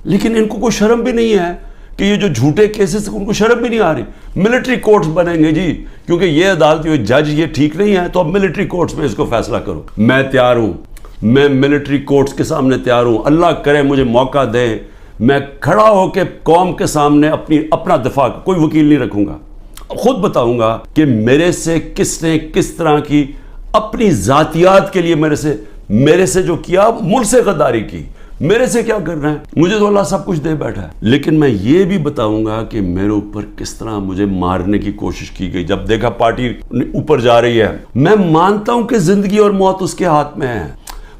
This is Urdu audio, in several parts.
لیکن ان کو کوئی شرم بھی نہیں ہے کہ یہ جو جھوٹے کیسز ان کو شرم بھی نہیں آ رہی. ملٹری کورٹس بنیں گے جی, کیونکہ یہ عدالت یہ جج یہ ٹھیک نہیں ہے تو اب ملٹری کورٹس میں اس کو فیصلہ کرو. میں تیار ہوں, میں ملٹری کورٹس کے سامنے تیار ہوں. اللہ کرے مجھے موقع دے, میں کھڑا ہو کے قوم کے سامنے اپنا دفاع, کوئی وکیل نہیں رکھوں گا, خود بتاؤں گا کہ میرے سے کس نے کس طرح کی اپنی ذاتیات کے لیے میرے سے جو کیا, ملک سے غداری کی, میرے سے کیا کرنا ہے. مجھے تو اللہ سب کچھ دے بیٹھا ہے, لیکن میں یہ بھی بتاؤں گا کہ میرے اوپر کس طرح مجھے مارنے کی کوشش کی گئی. جب دیکھا پارٹی اوپر جا رہی ہے, میں مانتا ہوں کہ زندگی اور موت اس کے ہاتھ میں ہے.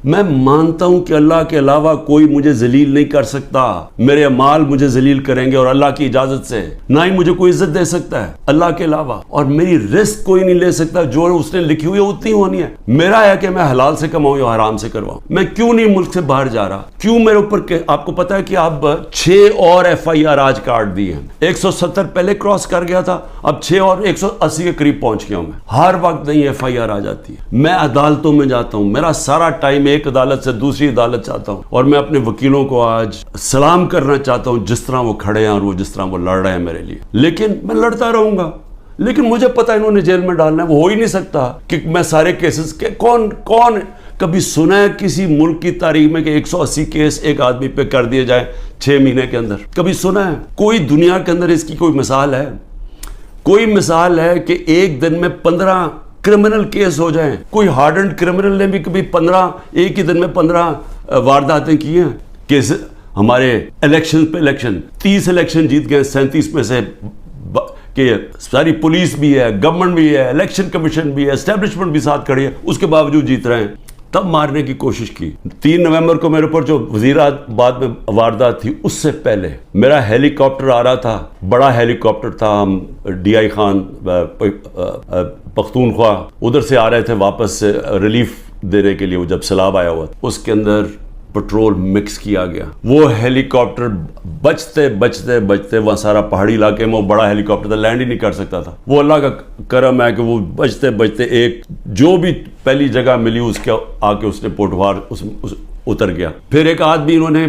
میں مانتا ہوں کہ اللہ کے علاوہ کوئی مجھے ذلیل نہیں کر سکتا. میرے اعمال مجھے ذلیل کریں گے اور اللہ کی اجازت سے, نہ ہی مجھے کوئی عزت دے سکتا ہے اللہ کے علاوہ, اور میری رزق کوئی نہیں لے سکتا. جو اس نے لکھی ہوئی ہے اتنی ہونی ہے. میرا ہے کہ میں حلال سے کماؤں یا حرام سے کرواؤں. میں کیوں نہیں ملک سے باہر جا رہا, کیوں میرے اوپر آپ کو پتا ہے کہ اب 6 اور FIR آج کاٹ دی ہیں. 170 پہلے کراس کر گیا تھا, اب 6 اور 180 کے قریب پہنچ گیا ہوں. میں ہر وقت نہیں FIR آ جاتی ہے. میں عدالتوں میں جاتا ہوں, میرا سارا ٹائم ایک عدالت سے دوسری عدالت چاہتا ہوں, اور میں اپنے وکیلوں کو آج سلام کرنا چاہتا ہوں جس طرح وہ کھڑے ہیں اور وہ جس طرح وہ لڑ رہے ہیں میرے لیے. لیکن میں لڑتا رہوں گا, لیکن مجھے پتا انہوں نے جیل میں ڈالنا ہے. وہ ہو ہی نہیں سکتا کہ میں سارے کیسز کے کون کبھی سنا ہے کسی ملک کی تاریخ میں کہ 180 کیس ایک آدمی پہ کر دیے جائیں 6 مہینے کے اندر؟ کبھی سنا ہے کوئی دنیا کے اندر اس کی کوئی مثال ہے؟ کوئی مثال ہے کہ ایک دن میں 15 کرمنل کیس ہو جائیں؟ کوئی ہارڈنڈ کرمنل نے بھی کبھی 15 ایک ہی دن میں 15 وارداتیں کی ہیں؟ کیس ہمارے الیکشن پہ الیکشن 30 الیکشن جیت گئے, 37 میں سے کہ ساری پولیس بھی ہے, گورنمنٹ بھی ہے, الیکشن کمیشن بھی ہے, اسٹیبلشمنٹ بھی ساتھ کھڑی ہے, اس کے باوجود جیت رہے ہیں. تب مارنے کی کوشش کی. 3 نومبر کو میرے اوپر جو وزیرآباد میں واردات تھی, اس سے پہلے میرا ہیلی کاپٹر آ رہا تھا, بڑا ہیلی کاپٹر تھا, ہم DI خان پختونخوا ادھر سے آ رہے تھے واپس سے ریلیف دینے کے لیے, وہ جب سیلاب آیا ہوا, اس کے اندر پٹرول مکس کیا گیا. وہ ہیلی کاپٹر بچتے بچتے بچتے وہاں سارا پہاڑی علاقے میں وہ بڑا ہیلی کاپٹر تھا, لینڈ ہی نہیں کر سکتا تھا. وہ اللہ کا کرم ہے کہ وہ بچتے بچتے ایک جو بھی پہلی جگہ ملی اس کے آ کے اس نے پوٹوار اتر گیا. پھر ایک آدمی انہوں نے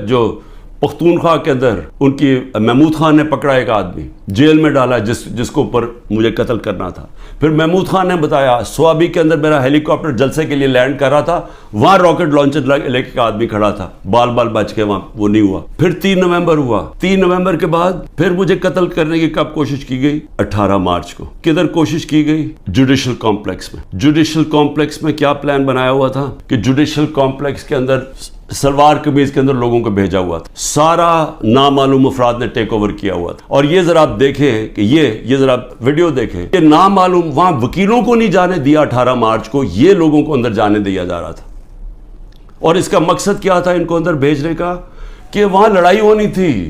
جو پختونخوا کے اندر ان کی محمود خان نے پکڑا, ایک آدمی جیل میں ڈالا جس کو اوپر مجھے قتل کرنا تھا. پھر محمود خان نے بتایا سوابی کے اندر میرا ہیلی کاپٹر جلسے کے لیے لینڈ کر رہا تھا, وہاں راکٹ لانچر لے کے آدمی کھڑا تھا, بال بچ کے وہاں وہ نہیں ہوا. پھر 3 نومبر ہوا. 3 نومبر کے بعد پھر مجھے قتل کرنے کی کب کوشش کی گئی؟ 18 مارچ کو. کدھر کوشش کی گئی؟ جوڈیشل کمپلیکس میں. جوڈیشل کمپلیکس میں کیا پلان بنایا ہوا تھا کہ جوڈیشل کمپلیکس کے اندر سلوار قمیض کے اندر لوگوں کو بھیجا ہوا تھا. سارا نامعلوم افراد نے ٹیک اوور کیا ہوا تھا. اور یہ ذرا آپ دیکھیں کہ یہ ذرا ویڈیو دیکھیں کہ نامعلوم وہاں وکیلوں کو نہیں جانے دیا 18 مارچ کو, یہ لوگوں کو اندر جانے دیا جا رہا تھا. اور اس کا مقصد کیا تھا ان کو اندر بھیجنے کا؟ کہ وہاں لڑائی ہونی تھی,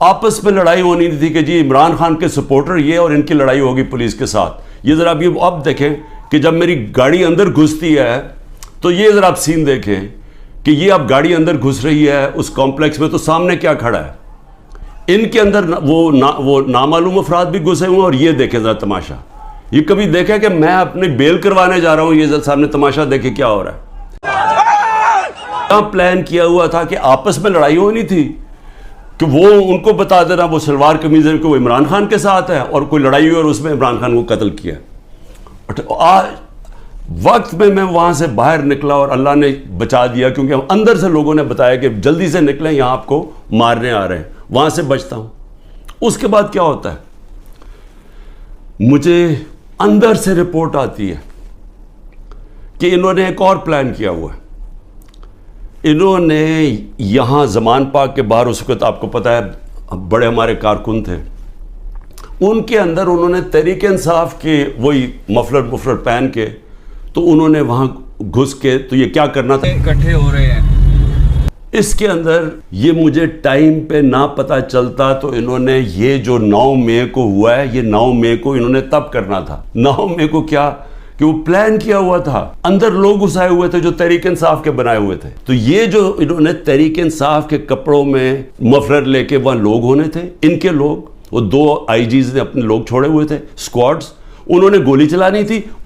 آپس میں لڑائی ہونی تھی کہ جی عمران خان کے سپورٹر یہ اور ان کی لڑائی ہوگی پولیس کے ساتھ. یہ ذرا اب دیکھیں کہ جب میری گاڑی اندر گھستی ہے تو یہ ذرا آپ سین دیکھیں کہ یہ اب گاڑی اندر گھس رہی ہے اس کمپلیکس میں, تو سامنے کیا کھڑا ہے؟ ان کے اندر وہ نامعلوم افراد بھی گھسے ہوئے ہیں. اور یہ دیکھیں ذرا تماشا, یہ کبھی دیکھا کہ میں اپنی بیل کروانے جا رہا ہوں, یہ سامنے تماشا دیکھیں کیا ہو رہا ہے. پلان کیا ہوا تھا کہ آپس میں لڑائی ہونی تھی کہ وہ ان کو بتا دینا وہ سلوار قمیض کہ وہ عمران خان کے ساتھ ہے, اور کوئی لڑائی ہوئی اور اس میں عمران خان کو قتل کیا. آج وقت میں وہاں سے باہر نکلا اور اللہ نے بچا دیا, کیونکہ اندر سے لوگوں نے بتایا کہ جلدی سے نکلیں, یہاں آپ کو مارنے آ رہے ہیں. وہاں سے بچتا ہوں. اس کے بعد کیا ہوتا ہے, مجھے اندر سے رپورٹ آتی ہے کہ انہوں نے ایک اور پلان کیا ہوا ہے. انہوں نے یہاں زمان پاک کے باہر, اس وقت آپ کو پتہ ہے بڑے ہمارے کارکن تھے, ان کے اندر انہوں نے تحریک انصاف کے وہی مفلر پہن کے, تو انہوں نے وہاں گھس کے, تو یہ کیا کرنا تھا, اکٹھے ہو رہے ہیں. اس کے اندر یہ مجھے ٹائم پہ نہ پتہ چلتا تو انہوں نے یہ جو 9 مئی کو ہوا ہے, یہ 9 مئی کو انہوں نے تب کرنا تھا. 9 مئی کو کیا کہ وہ پلان کیا ہوا تھا, اندر لوگ گھسائے ہوئے تھے جو تحریک انصاف کے بنائے ہوئے تھے. تو یہ جو انہوں نے تحریک انصاف کے کپڑوں میں مفلر لے کے وہاں لوگ ہونے تھے, ان کے لوگ, وہ 2 IGs نے اپنے لوگ چھوڑے ہوئے تھے, اسکواڈز, انہوں نے گولی چلانی تھی,